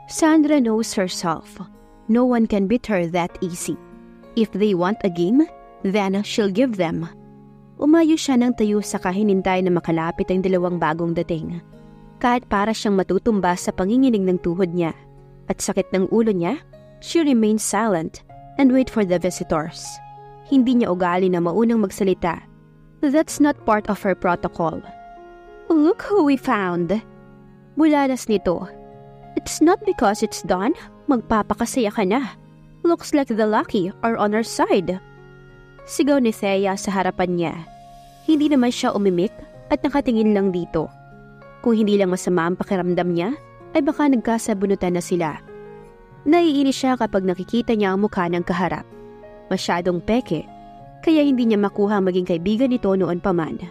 Sandra knows herself. No one can beat her that easy. If they want a game, then she'll give them. Umayo siya ng tayo saka hinintay na makalapit ang dalawang bagong dating. Kahit para siyang matutumba sa panginginig ng tuhod niya at sakit ng ulo niya, she remains silent and wait for the visitors. Hindi niya ugali na maunang magsalita. That's not part of her protocol. Look who we found. Bulalas nito. It's not because it's done. Magpapakasaya ka na. Looks like the lucky are on our side. Sigaw ni Thea sa harapan niya. Hindi naman siya umimik at nakatingin lang dito. Kung hindi lang masama ang pakiramdam niya, ay baka nagkasabunutan na sila. Naiinis siya kapag nakikita niya ang mukha ng kaharap. Masyadong peke, kaya hindi niya makuha maging kaibigan nito noon pa man.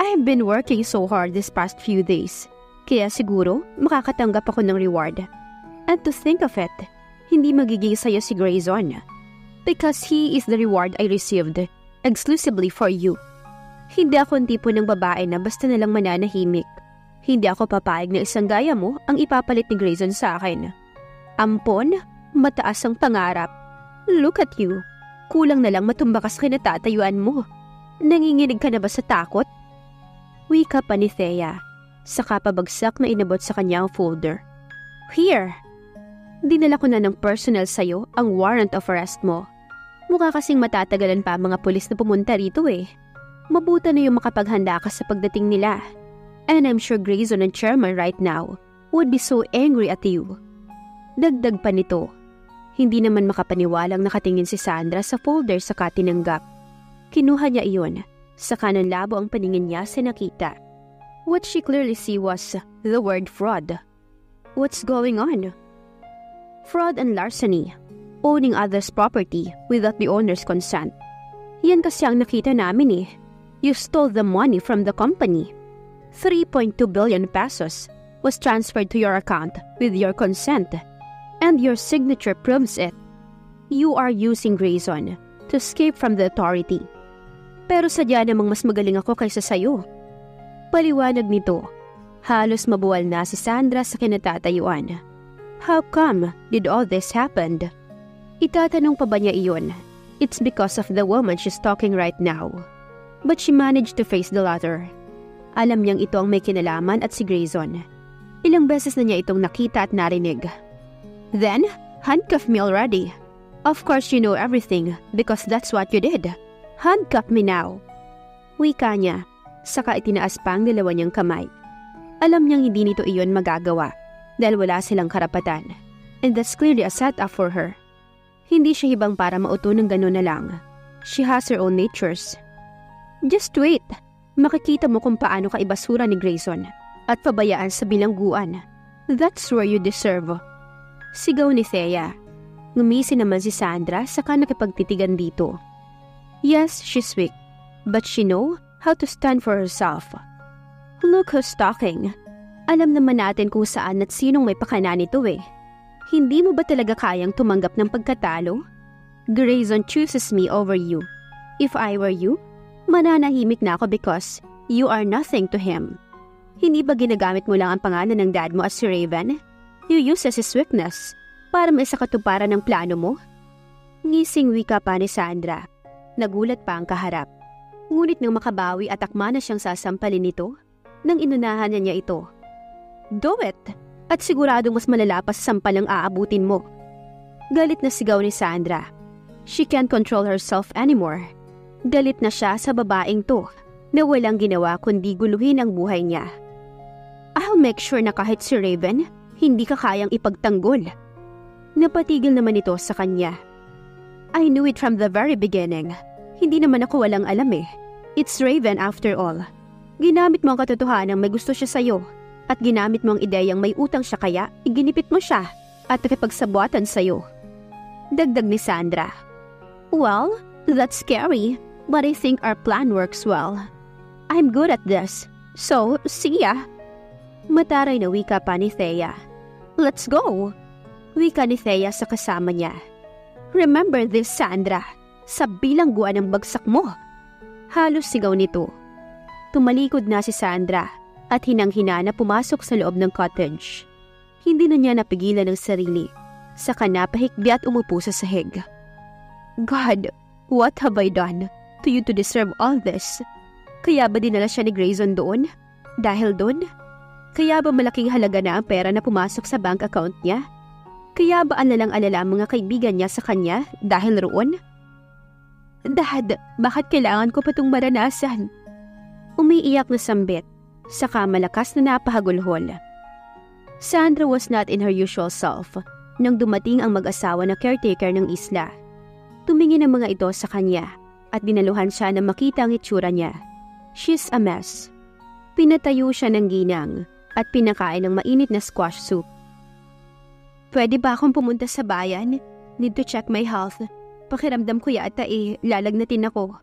I've been working so hard this past few days, kaya siguro makakatanggap ako ng reward. And to think of it, hindi magiging saya si Grayson. Because he is the reward I received, exclusively for you. Hindi ako ang tipo ng babae na basta nalang mananahimik. Hindi ako papayag na isang gaya mo ang ipapalit ni Grayson sa akin. Ampon, mataas ang pangarap. Look at you. Kulang na lang matumba ka sa kinatatayuan mo. Nanginginig ka na ba sa takot? Wika pa ni Thea. Saka pabagsak na inabot sa kanya ang folder. Here! Dinala ko na ng personal sa'yo ang warrant of arrest mo. Mukha kasing matatagalan pa mga pulis na pumunta rito eh. Mabuti na yung makapaghanda ka sa pagdating nila. And I'm sure Grayson and Chairman right now would be so angry at you. Dagdag pa nito. Hindi naman makapaniwalang nakatingin si Sandra sa folder saka tinanggap. Kinuha niya iyon. Saka nanlabo ang paningin niya sa nakita. What she clearly see was the word fraud. What's going on? Fraud and larceny. Owning others' property without the owner's consent. Yan kasi ang nakita namin eh. You stole the money from the company. 3.2 billion pesos was transferred to your account with your consent. And your signature proves it. You are using Grayson to escape from the authority. Pero sadya namang mas magaling ako kaysa sayo. Paliwanag nito. Halos mabuwal na si Sandra sa kinatatayuan. How come did all this happen? Itatanong pa ba niya iyon? It's because of the woman she's talking right now. But she managed to face the latter. Alam niyang ito ang may kinalaman at si Grayson. Ilang beses na niya itong nakita at narinig. Then, handcuff me already. Of course you know everything because that's what you did. Handcuff me now. Wika niya, saka itinaas pa ang dalawa niyang kamay. Alam niyang hindi nito iyon magagawa dahil wala silang karapatan. And that's clearly a setup for her. Hindi siya hibang para mauto ng gano'n na lang. She has her own natures. Just wait. Makikita mo kung paano ka ibasura ni Grayson at pabayaan sa bilangguan. That's where you deserve. Sigaw ni Thea. Ngumisi naman si Sandra saka nakipagtitigan dito. Yes, she's weak, but she know how to stand for herself. Look who's talking. Alam naman natin kung saan at sinong may pakana nito eh. Hindi mo ba talaga kayang tumanggap ng pagkatalo? Grayson chooses me over you. If I were you, mananahimik na ako because you are nothing to him. Hindi ba ginagamit mo lang ang pangalan ng dad mo as si Raven? You use as his weakness para may sakatuparan ng plano mo? Ngising wika pa ni Sandra. Nagulat pa ang kaharap. Ngunit nang makabawi at akma na siyang sasampalin nito, nang inunahan niya ito. Do it! At siguradong mas malala pa sa sampal ang aabutin mo. Galit na sigaw ni Sandra. She can't control herself anymore. Galit na siya sa babaeng to na walang ginawa kundi guluhin ang buhay niya. I'll make sure na kahit si Raven, hindi ka kayang ipagtanggol. Napatigil naman ito sa kanya. I knew it from the very beginning. Hindi naman ako walang alam eh. It's Raven after all. Ginamit mo ang katotohanan may gusto siya sa'yo. At ginamit mo ang ideyang may utang siya kaya iginipit mo siya at nakipagsabuatan sa'yo. Dagdag ni Sandra. Well, that's scary, but I think our plan works well. I'm good at this. So, see ya. Mataray na wika pa ni Thea. Let's go! Wika ni Thea sa kasama niya. Remember this, Sandra. Sa bilangguan ng bagsak mo. Halos sigaw nito. Tumalikod na si Sandra at hinang-hina na pumasok sa loob ng cottage. Hindi na niya napigilan ang sarili. Saka napahikbi at umupo sa sahig. God, what have I done to you to deserve all this? Kaya ba dinala siya ni Grayson doon? Dahil doon? Kaya ba malaking halaga na ang pera na pumasok sa bank account niya? Kaya ba alalang-alala ang mga kaibigan niya sa kanya dahil roon? Dad, bakit kailangan ko pa itong maranasan? Umiiyak na sambit, saka malakas na napahagulhol. Sandra was not in her usual self nang dumating ang mag-asawa na caretaker ng isla. Tumingin ang mga ito sa kanya at dinaluhan siya na makita ang itsura niya. She's a mess. Pinatayo siya ng ginang at pinakain ng mainit na squash soup. Pwede ba akong pumunta sa bayan? Need to check my health. Pakiramdam ko yata lalagnatin ako.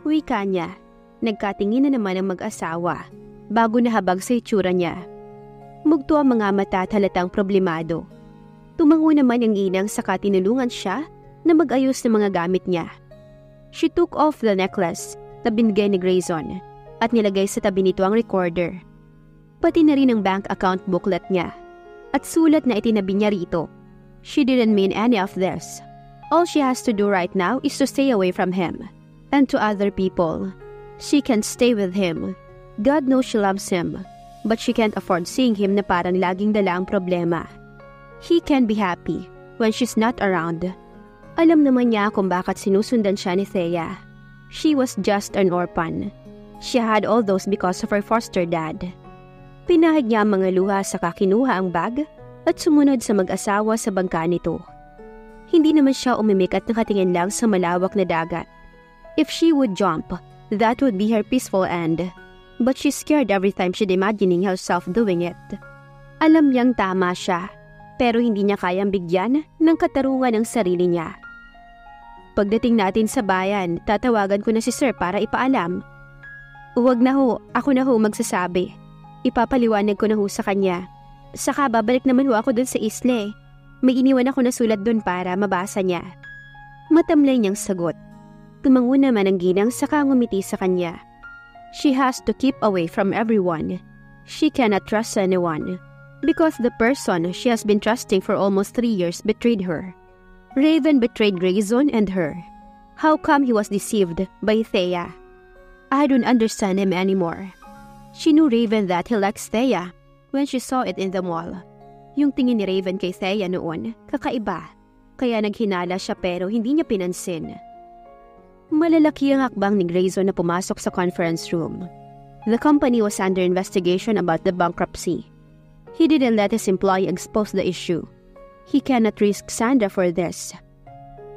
Wika niya. Nagkatingin na naman ang mag-asawa bago nahabag sa itsura niya. Mugto ang mga mata at halatang problemado. Tumango naman ang ginang saka tinulungan siya na mag-ayos ng mga gamit niya. She took off the necklace na binigay ni Grayson at nilagay sa tabi nito ang recorder. Pati na rin ang bank account booklet niya at sulat na itinabi niya rito. She didn't mean any of this. All she has to do right now is to stay away from him and to other people. She can't stay with him. God knows she loves him, but she can't afford seeing him na parang laging dala ang problema. He can be happy when she's not around. Alam naman niya kung bakit sinusundan siya ni Thea. She was just an orphan. She had all those because of her foster dad. Pinahid niya ang mga luha saka kinuha ang bag at sumunod sa mag-asawa sa bangka nito. Hindi naman siya umimik at nakatingin lang sa malawak na dagat. If she would jump, that would be her peaceful end. But she's scared every time she's imagining herself doing it. Alam niyang tama siya, pero hindi niya kayang bigyan ng katarungan ang sarili niya. Pagdating natin sa bayan, tatawagan ko na si Sir para ipaalam. Huwag na ho, ako na ho magsasabi. Ipapaliwanag ko na ho sa kanya. Saka babalik naman ho ako dun sa isle. May iniwan ako na sulat dun para mabasa niya. Matamlay niyang sagot. Tumango naman ang ginang saka ngumiti sa kanya. She has to keep away from everyone. She cannot trust anyone because the person she has been trusting for almost 3 years betrayed her. Raven betrayed Grayson and her. How come he was deceived by Thea? I don't understand him anymore. She knew Raven that he likes Thea when she saw it in the mall. Yung tingin ni Raven kay Thea noon, kakaiba. Kaya naghinala siya pero hindi niya pinansin. Malalaki ang hakbang ni Grayson na pumasok sa conference room. The company was under investigation about the bankruptcy. He didn't let his employee expose the issue. He cannot risk Sandra for this.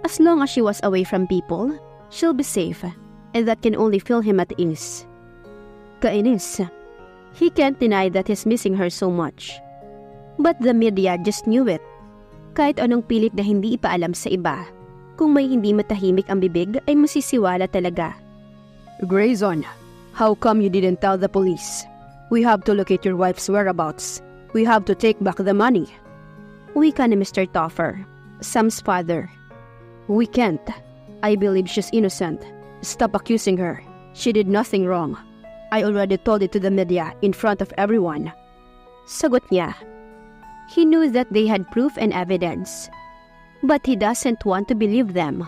As long as she was away from people, she'll be safe, and that can only fill him at ease. Kainis. He can't deny that he's missing her so much. But the media just knew it. Kahit anong pilit na hindi ipaalam sa iba, kung may hindi matahimik ang bibig ay masisiwala talaga. Grayson, how come you didn't tell the police? We have to locate your wife's whereabouts. We have to take back the money. Wika ni Mr. Toffer, Sam's father. We can't. I believe she's innocent. Stop accusing her. She did nothing wrong. I already told it to the media in front of everyone. Sagot niya. He knew that they had proof and evidence. But he doesn't want to believe them.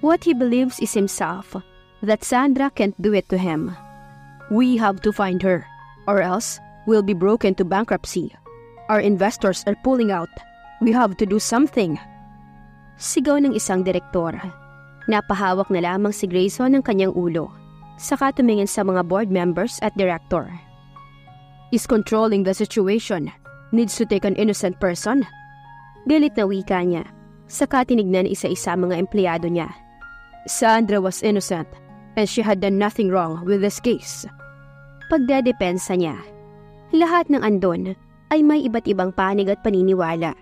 What he believes is himself, that Sandra can't do it to him. We have to find her, or else we'll be broken to bankruptcy. Our investors are pulling out. We have to do something. Sigaw ng isang direktor. Napahawak na lamang si Grayson ng kanyang ulo, saka tumingin sa mga board members at director. Is controlling the situation needs to take an innocent person? Galit na wika niya, saka tinignan isa-isa mga empleyado niya. Sandra was innocent and she had done nothing wrong with this case. Pagdedepensa niya. Lahat ng andon ay may iba't ibang panig at paniniwala.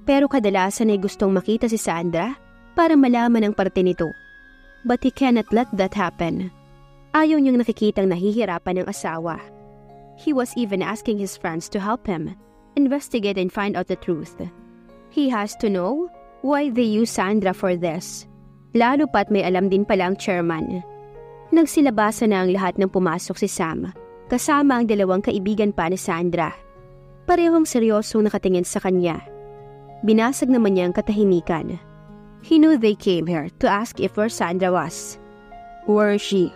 Pero kadalasan ay gustong makita si Sandra para malaman ang parte nito. But he cannot let that happen. Ayaw niyang nakikitang nahihirapan ng asawa. He was even asking his friends to help him investigate and find out the truth. He has to know why they use Sandra for this. Lalo pat may alam din pala ang chairman. Nagsilabasan na ang lahat ng pumasok si Sam, kasama ang dalawang kaibigan pa ni Sandra. Parehong seryosong nakatingin sa kanya. Binasag naman niya ang katahimikan. He knew they came here to ask if where Sandra was. Where is she?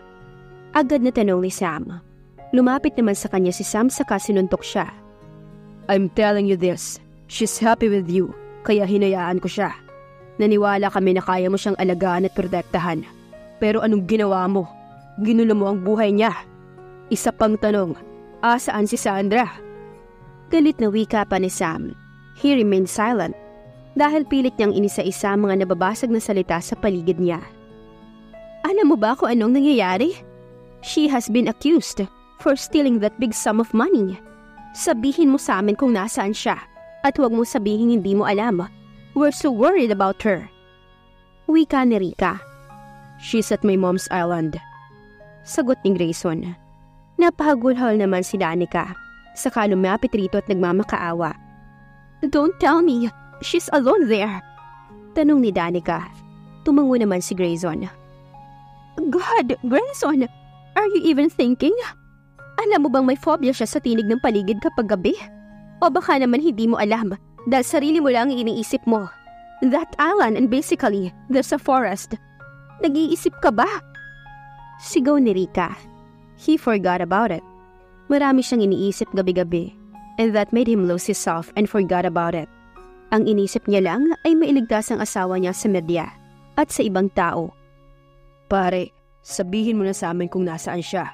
Agad na tanong ni Sam. Lumapit naman sa kanya si Sam saka sinuntok siya. I'm telling you this. She's happy with you, kaya hinayaan ko siya. Naniwala kami na kaya mo siyang alagaan at protektahan. Pero anong ginawa mo? Ginulo mo ang buhay niya. Isa pang tanong, asaan si Sandra? Galit na wika pa ni Sam. He remained silent dahil pilit niyang inisa-isa ang mga nababasag na salita sa paligid niya. Alam mo ba kung anong nangyayari? She has been accused for stealing that big sum of money. Sabihin mo sa amin kung nasaan siya at huwag mo sabihin hindi mo alam. We're so worried about her. Wika ni Rika. She's at my mom's island. Sagot ni Grayson. Napahagulhol naman si Danica. Saka lumapit rito at nagmamakaawa. Don't tell me, she's alone there. Tanong ni Danica. Tumango naman si Grayson. God, Grayson, are you even thinking? Alam mo bang may phobia siya sa tinig ng paligid kapag gabi? O baka naman hindi mo alam dahil sarili mo lang iniisip mo. That island and basically, there's a forest. Nag-iisip ka ba? Sigaw ni Rika. He forgot about it. Marami siyang iniisip gabi-gabi and that made him lose himself and forgot about it. Ang inisip niya lang ay mailigtas ang asawa niya sa media at sa ibang tao. Pare, sabihin mo na sa amin kung nasaan siya.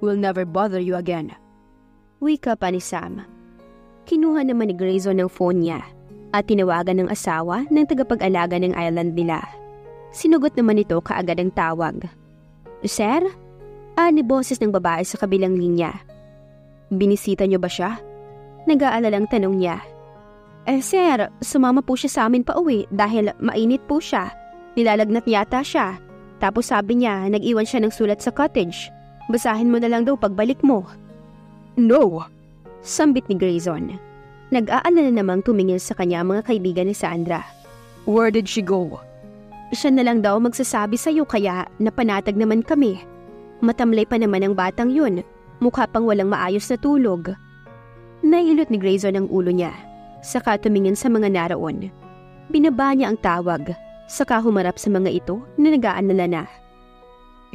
We'll never bother you again. Wika pa ni Sam. Kinuha naman ni Grayson ng phone niya at tinawagan ng asawa ng tagapag-alaga ng island nila. Sinugot naman ito kaagad ang tawag. Sir? Ni boses ng babae sa kabilang linya. Binisita niyo ba siya? Nag-aalalang tanong niya. Sir, sumama po siya sa amin pa uwi dahil mainit po siya. Nilalagnat yata siya. Tapos sabi niya, nag-iwan siya ng sulat sa cottage. Basahin mo na lang daw pagbalik mo. No! Sambit ni Grayson. Nag-aalala namang tumingin sa kanya ang mga kaibigan ni Sandra. Where did she go? Siya na lang daw magsasabi sa'yo kaya napanatag naman kami. Matamlay pa naman ang batang yun. Mukha pang walang maayos na tulog. Nailot ni Grayson ang ulo niya. Saka tumingin sa mga naroon. Binaba niya ang tawag. Saka humarap sa mga ito na nag-aalala na.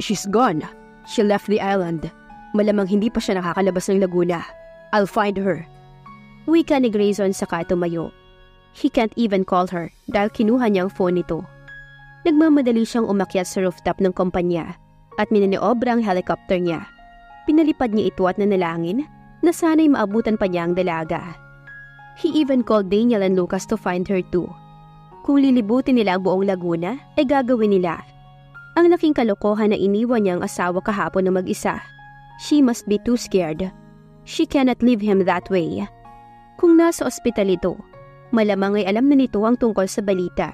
She's gone. She left the island. Malamang hindi pa siya nakakalabas ng Laguna. I'll find her. Wika ni Grayson saka tumayo. He can't even call her dahil kinuha niya ang phone nito. Nagmamadali siyang umakyat sa rooftop ng kumpanya at minaniobra ang helicopter niya. Pinalipad niya ito at nanalangin na sana'y maabutan pa niya ang dalaga. He even called Daniel and Lucas to find her too. Kung lilibutin nila ang buong Laguna, ay gagawin nila. Ang laking kalokohan na iniwan niya ang asawa kahapon na mag-isa. She must be too scared. She cannot leave him that way. Kung nasa ospital ito, malamang ay alam na nito ang tungkol sa balita.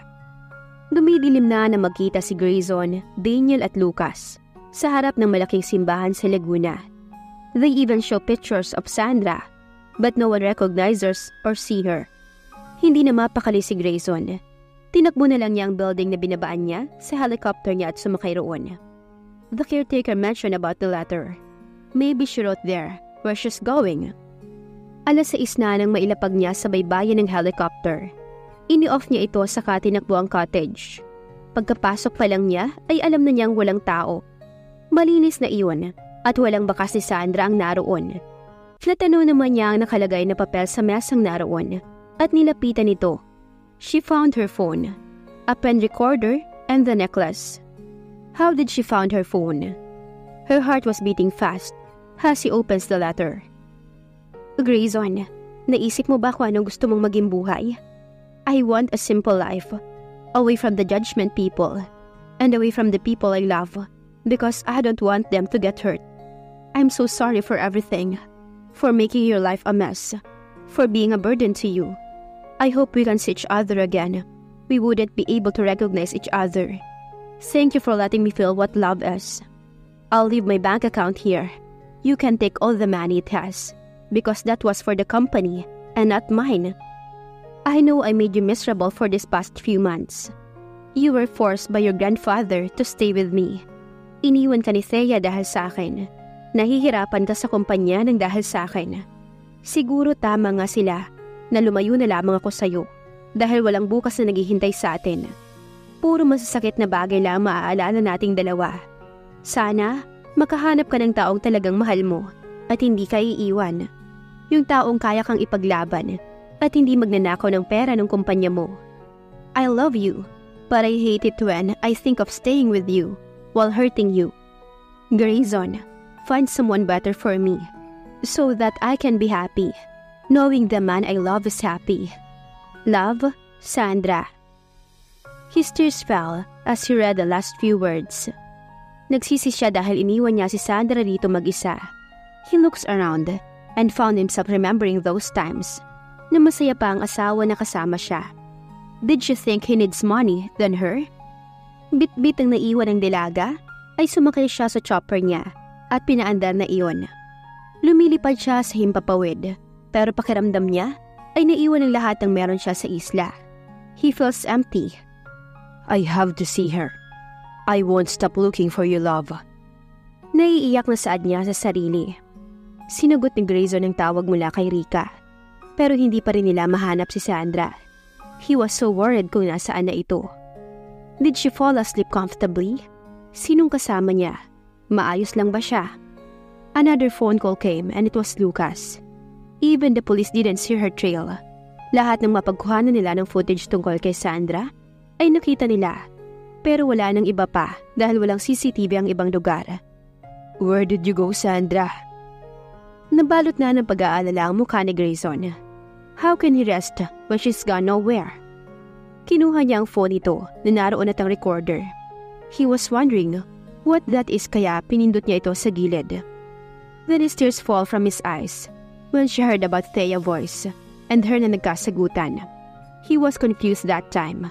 Dumidilim na magkita si Grayson, Daniel at Lucas sa harap ng malaking simbahan sa Laguna. They even show pictures of Sandra, but no one recognizes or see her. Hindi na mapakali si Grayson. Tinakbo na lang niya ang building na binabaan niya sa helicopter niya at sumakay roon. The caretaker mentioned about the letter. Maybe she wrote there where she's going. 6:00 na nang mailapag niya sa baybayin ng helicopter. Ini-off niya ito saka tinakbo ang cottage. Pagkapasok pa lang niya ay alam na niyang walang tao. Malinis na iyon at walang bakas ni Sandra ang naroon. Natano naman niya ang nakalagay na papel sa mesang naroon at nilapitan ito. She found her phone, a pen recorder, and the necklace. How did she find her phone? Her heart was beating fast as she opens the letter. Grayson, naisip mo ba kung anong gusto mong maging buhay? I want a simple life, away from the judgment people, and away from the people I love, because I don't want them to get hurt. I'm so sorry for everything, for making your life a mess, for being a burden to you. I hope we can see each other again. We wouldn't be able to recognize each other. Thank you for letting me feel what love is. I'll leave my bank account here. You can take all the money it has, because that was for the company and not mine. I know I made you miserable for these past few months. You were forced by your grandfather to stay with me. Iniwan ka ni Thea dahil sa akin. Nahihirapan ka sa kumpanya ng dahil sa akin. Siguro tama nga sila na lumayo na lamang ako sa'yo dahil walang bukas na naghihintay sa atin. Puro masasakit na bagay lang maaalala nating dalawa. Sana makahanap ka ng taong talagang mahal mo at hindi ka iiwan. Yung taong kaya kang ipaglaban at hindi magnanakaw ng pera ng kumpanya mo. I love you, but I hate it when I think of staying with you while hurting you. Grayson, find someone better for me so that I can be happy, knowing the man I love is happy. Love, Sandra. His tears fell as he read the last few words. Nagsisi siya dahil iniwan niya si Sandra dito mag-isa. He looks around and found himself remembering those times na masaya pa ang asawa na kasama siya. Did she think he needs money than her? Bit-bit ang naiwan ng dalaga ay sumakay siya sa chopper niya at pinaandar na iyon. Lumilipad siya sa himpapawid pero pakiramdam niya ay naiwan ang lahat ng meron siya sa isla. He feels empty. I have to see her. I won't stop looking for you, love. Naiiyak na saad niya sa sarili. Sinagot ni Grayson ang tawag mula kay Rika. Pero hindi pa rin nila mahanap si Sandra. He was so worried kung nasaan na ito. Did she fall asleep comfortably? Sinong kasama niya? Maayos lang ba siya? Another phone call came and it was Lucas. Even the police didn't see her trail. Lahat ng mapagkuhanan nila ng footage tungkol kay Sandra ay nakita nila. Pero wala nang iba pa dahil walang CCTV ang ibang lugar. Where did you go, Sandra? Nabalot na ng pag-aalala ang mukha ni Grayson. How can he rest when she's gone nowhere? Kinuha niya ang phone nito na naroon at ang recorder. He was wondering what that is kaya pinindot niya ito sa gilid. Then his tears fall from his eyes when she heard about Thea's voice and her na nagkasagutan. He was confused that time.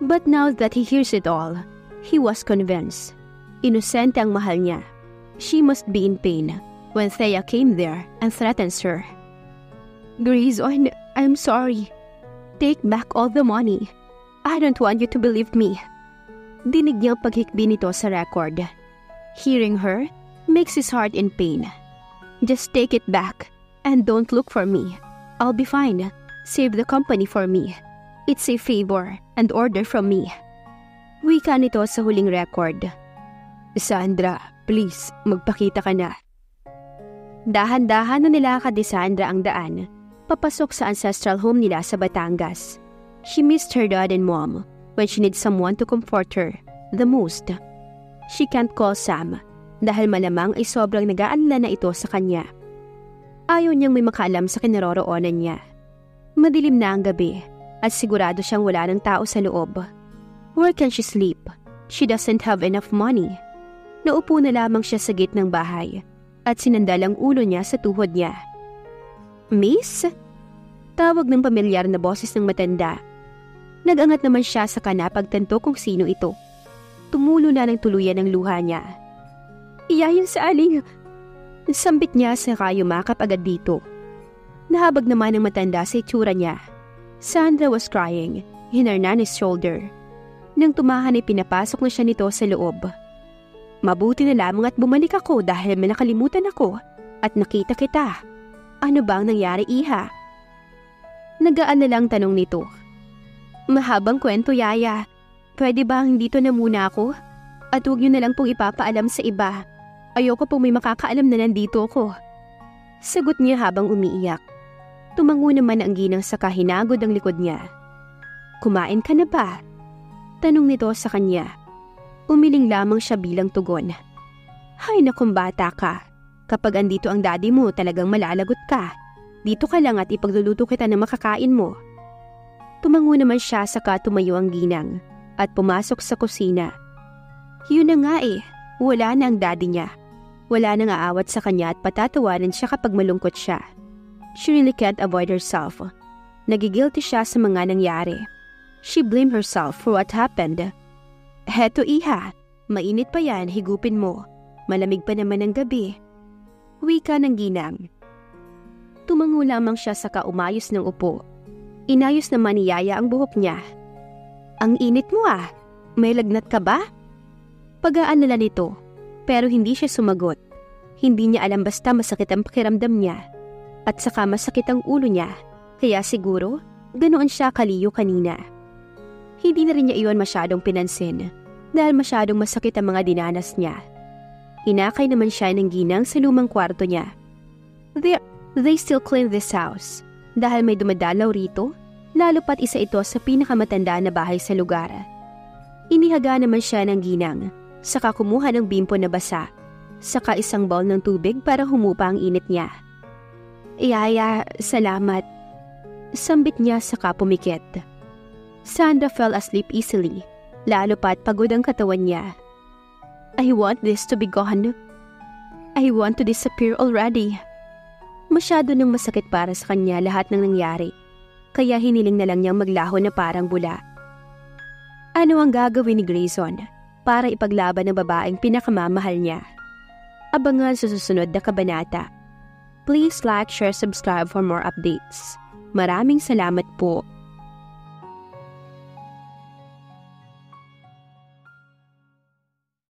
But now that he hears it all, he was convinced. Inosente ang mahal niya. She must be in pain when Thea came there and threatens her. Grayson, I'm sorry. Take back all the money. I don't want you to believe me. Dinig niyang paghikbi nito sa record. Hearing her makes his heart in pain. Just take it back and don't look for me. I'll be fine. Save the company for me. It's a favor and order from me. Wika nito sa huling record. Sandra, please, magpakita ka na. Dahan-dahan na nilakad ni Sandra ang daan, papasok sa ancestral home nila sa Batangas. She missed her dad and mom when she needs someone to comfort her the most. She can't call Sam dahil malamang ay sobrang nag-aalala na ito sa kanya. Ayaw niyang may makaalam sa kinaroroonan niya. Madilim na ang gabi at sigurado siyang wala ng tao sa loob. Where can she sleep? She doesn't have enough money. Naupo na lamang siya sa gitnang bahay at sinandal ang ulo niya sa tuhod niya. Miss? Tawag ng pamilyar na boses ng matanda. Nag-angat naman siya sa kana pagtanto kung sino ito. Tumulo na ng tuluyan ang luha niya. Iyayang sa aling. Sambit niya sa yumakap agad dito. Nahabag naman ang matanda sa itsura niya. Sandra was crying in her nanny's shoulder. Nang tumahan ay pinapasok na siya nito sa loob. Mabuti na lamang at bumalik ako dahil may nakalimutan ako at nakita kita. Ano bang nangyari, iha? Nag-aalalang tanong nito. Mahabang kwento, yaya. Pwede bang dito na muna ako? At huwag niyo na lang pong ipapaalam sa iba. Ayoko pong may makakaalam na nandito ako. Sagot niya habang umiiyak. Tumango naman ang ginang sa kahinagod ang likod niya. Kumain ka na ba? Tanong nito sa kanya. Umiling lamang siya bilang tugon. Hay naku bata ka. Kapag andito ang daddy mo talagang malalagot ka. Dito ka lang at ipagluluto kita ng makakain mo. Tumango naman siya saka tumayo ang ginang at pumasok sa kusina. Yun na nga wala na ang daddy niya. Wala nang aawat sa kanya at patatawanan siya kapag malungkot siya. She really can't avoid herself. Nagigilty siya sa mga nangyari. She blamed herself for what happened. Heto iha, mainit pa yan, higupin mo. Malamig pa naman ang gabi. Wika ng ginang. Tumango lamang siya saka umayos ng upo. Inayos naman ni Yaya ang buhok niya. Ang init mo may lagnat ka ba? Pag-aalala nito, pero hindi siya sumagot. Hindi niya alam basta masakit ang pakiramdam niya. At saka masakit ang ulo niya, kaya siguro ganoon siya kaliyo kanina. Hindi na rin niya iyon masyadong pinansin dahil masyadong masakit ang mga dinanas niya. Hinakay naman siya ng ginang sa lumang kwarto niya. They still clean this house dahil may dumadalaw rito, lalo pat isa ito sa pinakamatanda na bahay sa lugar. Inihaga naman siya ng ginang, saka kumuha ng bimpo na basa, saka isang bowl ng tubig para humupa ang init niya. Yaya, salamat. Sambit niya saka pumikit. Sandra fell asleep easily, lalo pat pagod ang katawan niya. I want this to be gone. I want to disappear already. Masyado nang masakit para sa kanya lahat ng nangyari, kaya hiniling na lang niyang maglaho na parang bula. Ano ang gagawin ni Grayson para ipaglaban ng babaeng pinakamamahal niya? Abangan sa susunod na kabanata. Please like, share, subscribe for more updates. Maraming salamat po.